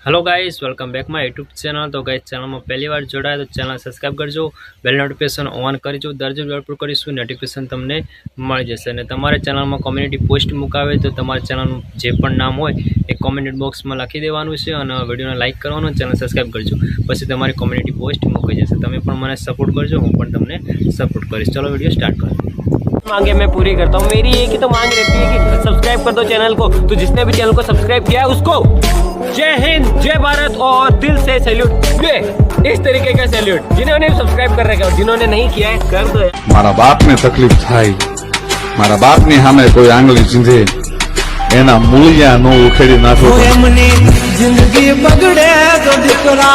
Hello guys welcome back my YouTube channel. तो guys channel में पहली बार जोड़ाया तो चैनल सब्सक्राइब करजो, बेल नोटिफिकेशन ऑन करजो। दररोज अपलोड करीशुं नोटिफिकेशन तमने मळी जशे। अने तमारे चैनल में कम्युनिटी पोस्ट मुकावे तो तमारे चैनल जे पण नाम होय ए कमेंट बॉक्स में लखी देवानुं छे अने विडियो ने लाइक करवानुं, चैनल सब्सक्राइब करजो। पछी तमारी कम्युनिटी पोस्ट मुकाई जशे। तमे पण मने सपोर्ट करजो, हूँ पण तमने सपोर्ट करीश। चलो वीडियो स्टार्ट करो। मांगे मैं पूरी करता हूँ। मेरी एक ही तो मांग रहती है कि सब्सक्राइब कर दो चैनल को। तो जिसने भी चैनल को सब्सक्राइब किया है उसको जय हिंद, जय भारत और दिल से सैल्यूट। ये इस तरीके का सैल्यूट। जिन्होंने सब्सक्राइब कर रखा है और जिन्होंने नहीं किया है कर दो। मारा बाप ने तकलीफ थाई, मारा बाप ने हमें कोई आंगली चींधे एना मूलिया नो उखेड़ी नाखो। जिंदगी बगड़े तो दिकरा